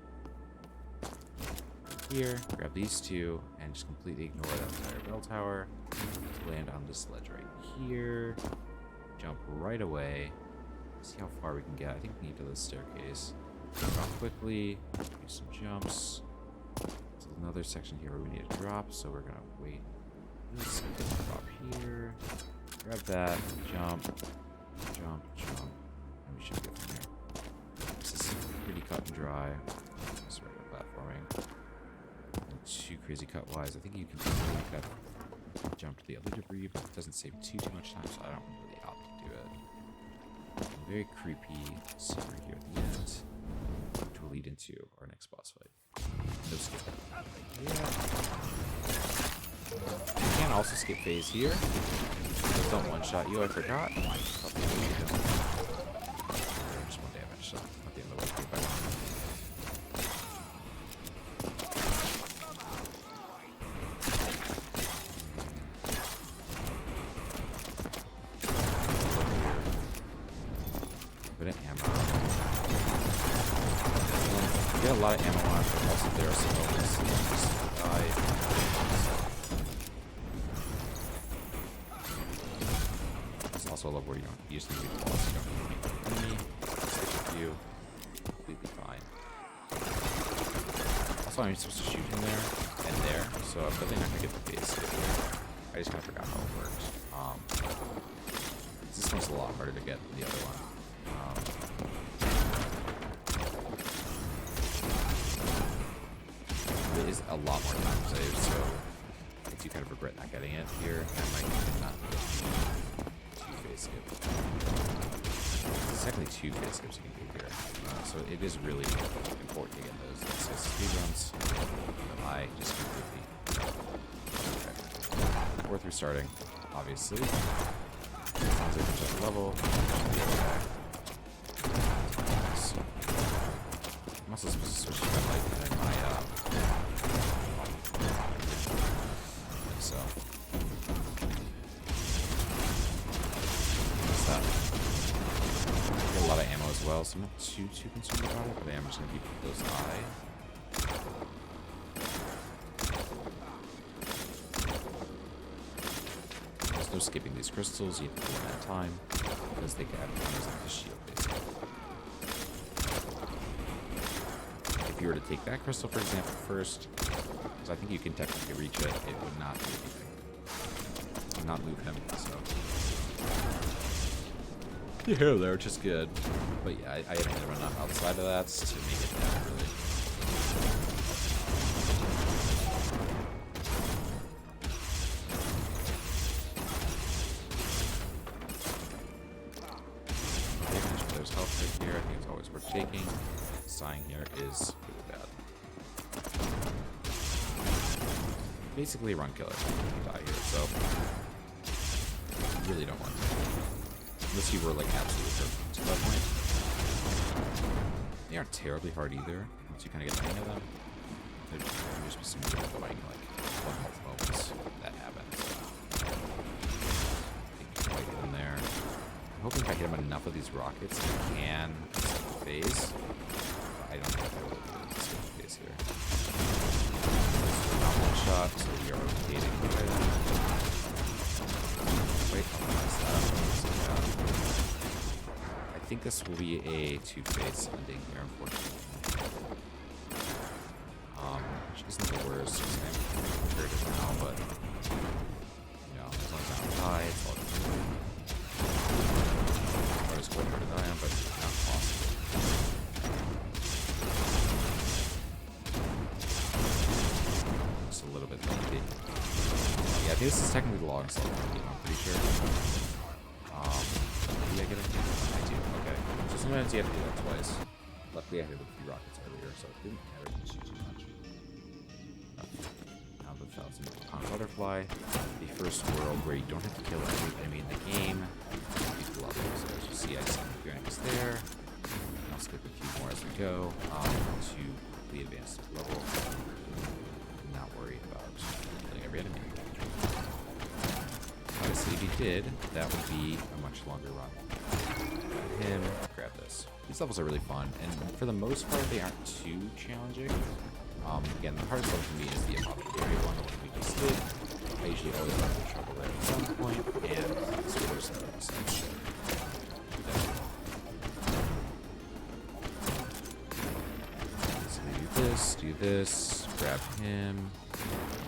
here, grab these two, and just completely ignore that entire bell tower to land on this ledge right here. Jump right away. See how far we can get. I think we need to this staircase. Drop quickly, do some jumps. Another section here where we need to drop, so we're gonna wait. This drop here. Grab that. Jump, and we should get from here. This is pretty cut and dry. Just regular platforming. And too crazy cut wise. I think you can make that jump to the other debris, but it doesn't save too much time, so I don't really opt to do it. Very creepy secret here at the end, which will lead into our next boss fight. No skip. Yeah. You can also skip phase here. Those don't one-shot you, I forgot. Just one damage, so not the end of the world if I want. Bit of ammo. You get a lot of ammo on it, but also there are some moments that just die. also a level where you just need to be boss. You don't need to make an enemy. Stick with you. Completely fine. Also, I'm supposed to shoot him there and there, so I'm definitely not gonna get the base skip here. I just kind of forgot how it works. This one's a lot harder to get than the other one. It is a lot more time saved, so I do kind of regret not getting it here. I might not get two phase skips. There's technically two phase skips you can do here. So it is really important to get those. So speedruns, I just completely. Okay. Worth restarting, obviously. As long as I finish that level, I'll be okay. So, I'm also supposed to switch to my light and my so what's that? I get a lot of ammo as well, so I'm not too concerned about it, but I'm just gonna keep those high. There's no skipping these crystals, you have to do one at a time, because they can have like the shield basically. If you were to take that crystal, for example, first, because I think you can technically reach it, it would not do anything. It would not move him, so. Yeah, there, which is good. But yeah, I haven't hit him enough outside of that to make it that really. There's health right here. I think it's always worth taking. Sighing here is really bad. Basically a run killer. You can die here, so you really don't want to. Unless you were like absolutely perfect to that point. They aren't terribly hard either, once you kind of get the hang of them. There's just some really annoying like one health moments that happen. So I think you might get in there. I'm hoping if I hit him enough of these rockets, I can phase. I don't think I will do this phase here. Not one shot, so we are rotating. Wait, I think this will be a two-phase ending here, unfortunately. Which isn't the worst, because I'm prepared it now, but you know, as long as I don't die, it's all good. Or it's quite hard to die on, but not possible. Just a little bit lengthy. Yeah, I think this is technically the longest level of the game, I'm pretty sure. Did I get it? I do, okay. So sometimes you have to do that twice. Luckily I hit a few rockets earlier, so it didn't matter too much. Now the 1,000-pound butterfly. The first world where you don't have to kill every enemy in the game. So as you see, I see a few enemies there. And I'll skip a few more as we go to the advanced level. I'm not worried about killing every enemy. Obviously, if you did, that would be a much longer run. Grab him, grab this. These levels are really fun, and for the most part, they aren't too challenging. Again, the hardest level for me is the apothecary one, the one we just did. I usually always run into trouble there at some point, and it's the worst of the same shit. So do this, grab him.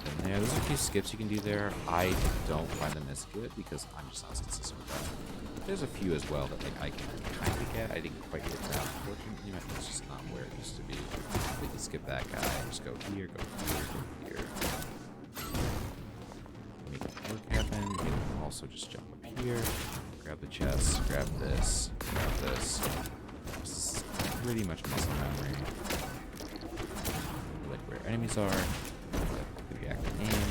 And there, there's a few skips you can do there. I don't find them as good because I'm just not as consistent with that. There's a few as well that like I can kind of get. I didn't quite get that, unfortunately. My phone's just not where it used to be. We can skip that guy. Just go here, go here, go here. Make it work happen. You can also just jump up here, grab the chest, grab this, grab this. This is pretty much muscle memory. Like where enemies are. React aim.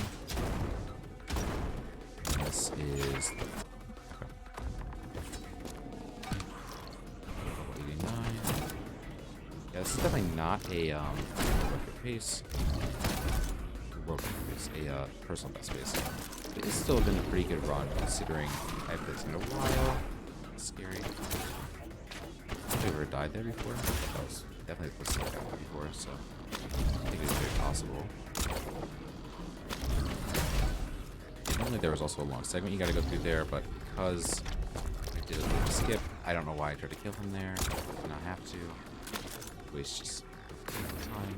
And this is the 89. Yeah, this is definitely not a record pace. World record pace, a personal best pace. But it's still been a pretty good run considering I've played in a while. It's scary. Have you ever died there before? That was definitely the first thing I've done before, so I think it's very possible. Normally there was also a long segment you gotta go through there, but because did a little skip. I don't know why I tried to kill him there. Did not have to. Waste just time.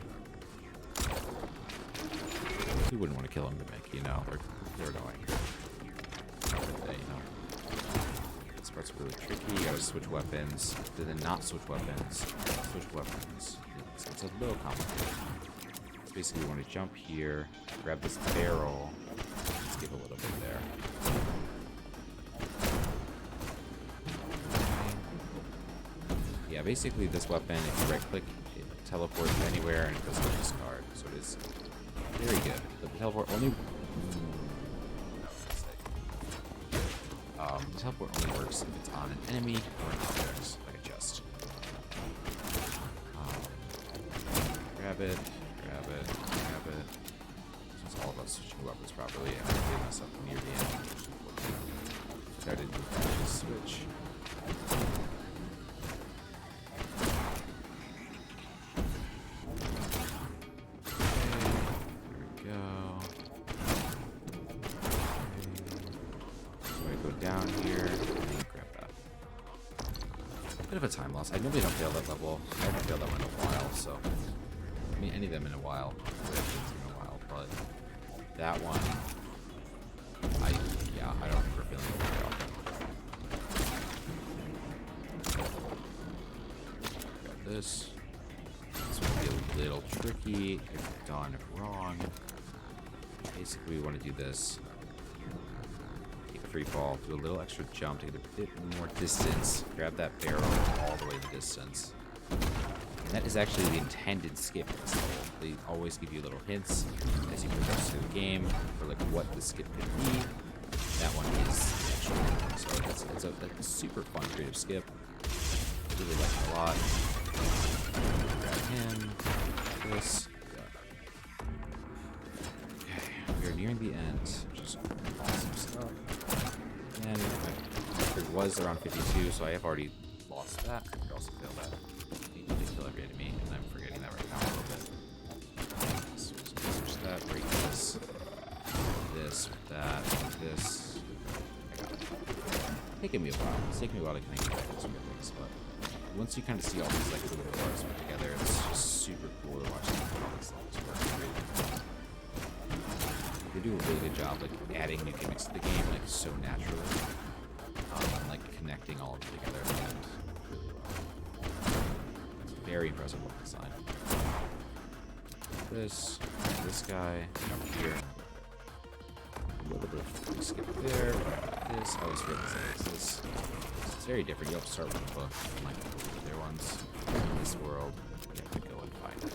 Who wouldn't want to kill him to make, you know? They're annoying. Not that they, you know. This part's really tricky. You gotta switch weapons. Then not switch weapons. Switch weapons. It's a little complicated. So basically, you want to jump here, grab this barrel, skip a little bit there. Yeah, basically this weapon, if you right click, it teleports anywhere and it doesn't discard. So it is very good. The teleport only the teleport only works if it's on an enemy or an object, like a chest. Grab it, grab it, grab it. It's all about switching weapons properly, and I did mess up near the end. Try to do that switch. Down here and grab that. Bit of a time loss. I normally don't fail that level. I haven't failed that one in a while, so I mean any of them in a while. But that one I don't remember feeling it very often. Got this. This will be a little tricky if done wrong. Basically we want to do this. Free fall, do a little extra jump to get a bit more distance, grab that barrel all the way the distance. And that is actually the intended skip in this level. They always give you little hints as you progress through the game for like what the skip could be. That one is the actual. So it's a super fun creative skip. I really like it a lot. Grab him. This. Okay, we are nearing the end. Just awesome stuff. And my record was around 52, so I have already lost that. I could also fail that. I need to kill every enemy, and I'm forgetting that right now a little bit. So just switch that, break this, that, this. I got it. It's taking me a while. It's taking me a while to kind of get back into some things, but once you kind of see all these like little parts put together, it's just super cool to watch them put all these levels work. They do a really good job like adding new gimmicks to the game like so naturally, and like connecting all of them together at the end really well. It's very impressive level design. This guy jump here, a little bit of skip there. This I always forget this. It's very different. You have to start with a book, like the other ones. In this world, you have to go and find it.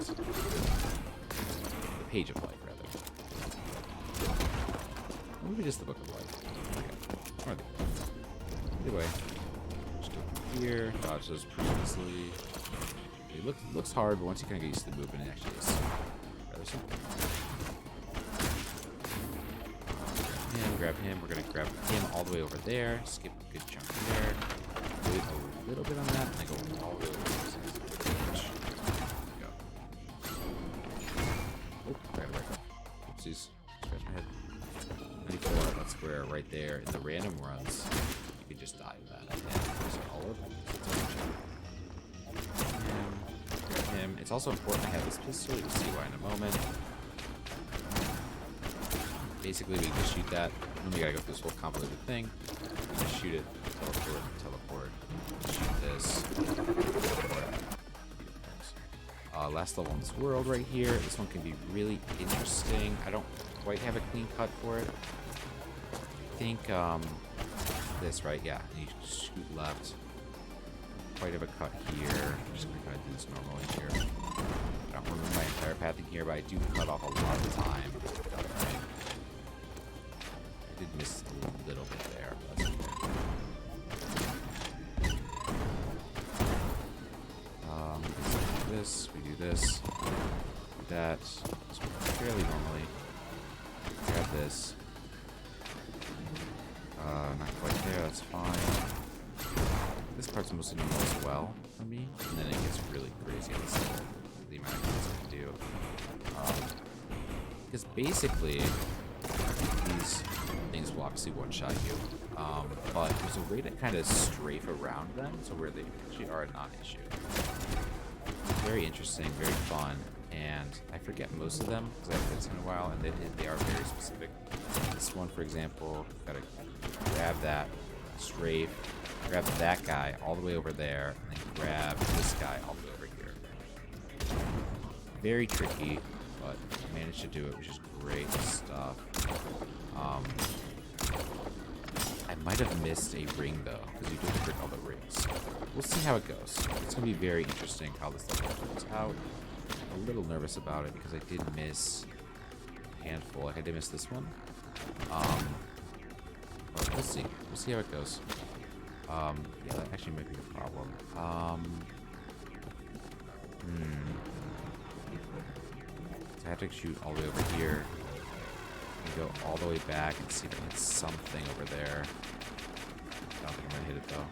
The page of life, rather. Maybe just the book of life. Okay. Either way, just go here, dodge those pretty easily. It looks hard, but once you kind of get used to the movement, it actually is rather simple. Grab him. We're gonna grab him all the way over there. Skip a good chunk there. Wait a little bit on that, and then go all the way over there. Go. Oh, I gotta back up. Oopsies. Scratch my head. 94, that's where right there in the random runs, you can just die with that. And there's all of them. Grab him. It's also important to have this pistol. You'll see why in a moment. Basically, we just shoot that. Then we gotta go through this whole convoluted thing. We just shoot it, teleport. Shoot this, teleport. Last level in this world right here. This one can be really interesting. I don't quite have a clean cut for it. I think this, right? Yeah, you shoot left. Quite have a cut here. I'm just gonna kind of do this normally here. I don't remember my entire path in here, but I do cut off a lot of time. Right. I did miss a little bit there, but that's okay. This, we do this, that, fairly normally. Grab this. Not quite there, that's fine. This part's mostly normal as well for me, and then it gets really crazy on this level, the amount of things I can do. Because basically, these things will obviously one-shot you. but there's a way to kind of strafe around them, so where they actually are a non-issue. Very interesting, very fun, and I forget most of them because I haven't played this in a while, and they are very specific. This one, for example, gotta grab that strafe, grab that guy all the way over there, and then grab this guy all the way over here. Very tricky, but I managed to do it, which is great stuff. I might have missed a ring, though, because you did break all the rings. We'll see how it goes. It's going to be very interesting how this level turns out. I'm a little nervous about it because I did miss a handful. Like, I did miss this one. But we'll see. We'll see how it goes. Yeah, that actually might be a problem. So I have to shoot all the way over here. And go all the way back and see if I can hit something over there. I don't think I'm gonna hit it though.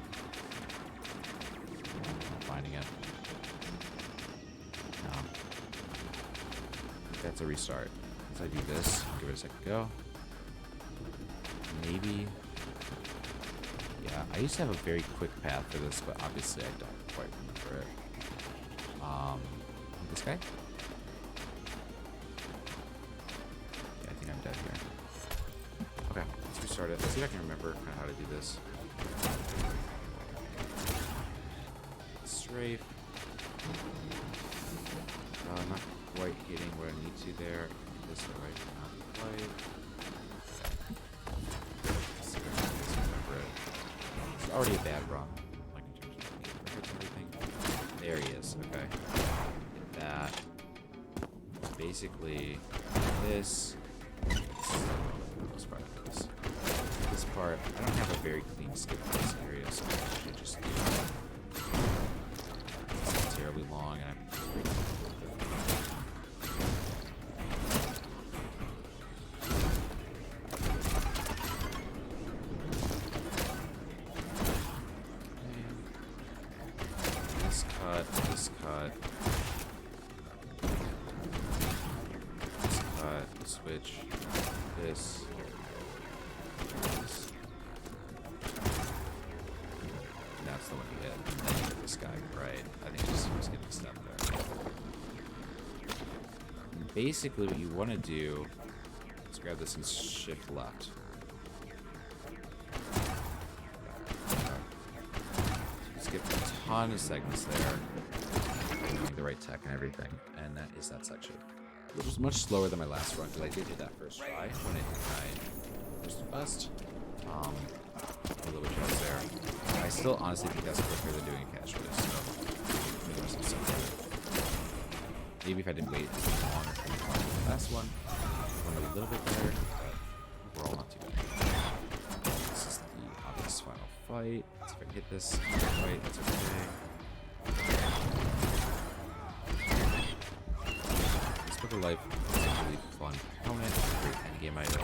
I'm not finding it. No. That's a restart. As I do this, give it a second go. Maybe. Yeah, I used to have a very quick path for this, but obviously I don't quite remember it. This guy? Yeah, I think I'm dead here. Okay, let's restart it. Let's see if I can remember kind of how to do this. Strafe. Not quite hitting where I need to there. This way, not quite. Let's see if I can remember it. It's already a bad run, like in terms of records and everything. There he is. Okay. Hit that. Basically, this. This part of this. This part, I don't have a very clean skip in this area, so I should just do it. It's not terribly long, and I'm this cut, this cut. Switch this. And that's the one you hit. And then you hit this guy, right? I think just getting stuck there. And basically, what you want to do is grab this and shift left. So skip a ton of segments there. The right tech and everything. And that is that section. It was much slower than my last run because I did hit that first try when I hit my first bust. A little bit chance there. I still honestly think that's quicker than doing a cash race, so maybe there's some stuff. Maybe if I didn't wait as long as the last one, it went a little bit better, but overall not too bad. This is the obvious final fight. Let's see if I can hit this fight. That's okay. Of Life is a really fun component, great endgame item,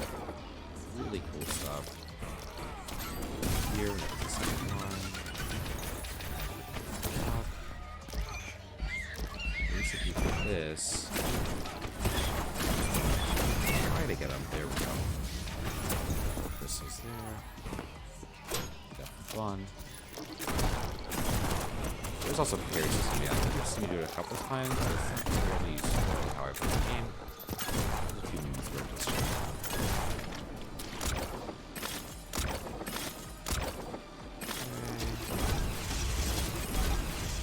really cool stuff. Here we have the second one. Basically for this, try to get him. There we go. This is there. Got fun. There's also parry system. Yeah, I've seen me do it a couple of times, but it's really useful how I play the game. There's a few moments where it just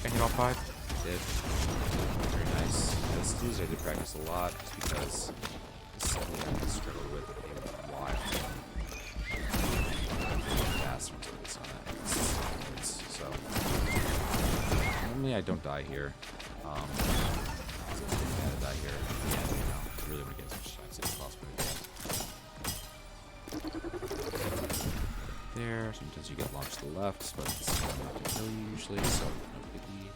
I hit all 5. I did. Very nice. These I did practice a lot just because this is something I struggled with a while. Fast from this on it. So normally I don't die here. It's bad to die here. Yeah, you know, I really want to get as much shots as possible. There. Sometimes you get launched to the left, but it's not to kill you usually, so no biggie.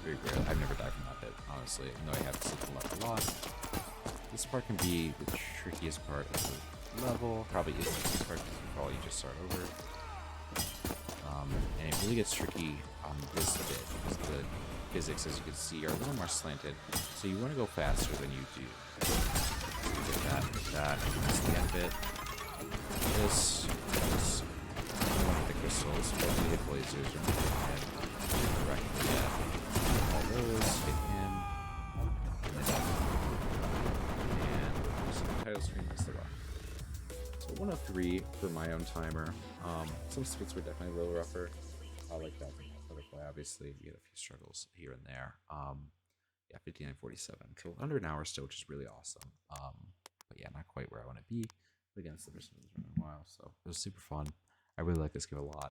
Very rare. I've never died from that bit, honestly. Even though I have to sit to the left a lot. This part can be the trickiest part of the level. Probably is the trickiest part because you probably just start over. And it really gets tricky on this bit because the physics, as you can see, are a little more slanted. So you want to go faster than you do. So you get that, and that's the end bit. This is one of the crystals, but we hit lasers and directly at all those, hit him, and the title screen is the rock. So 103 for my own timer. Some splits were definitely a little rougher. Like that butterfly, obviously, we had a few struggles here and there. Yeah, 59:47. So under an hour still, which is really awesome. But yeah, not quite where I want to be. But again, it's the first time I've run in a while, so it was super fun. I really like this game a lot.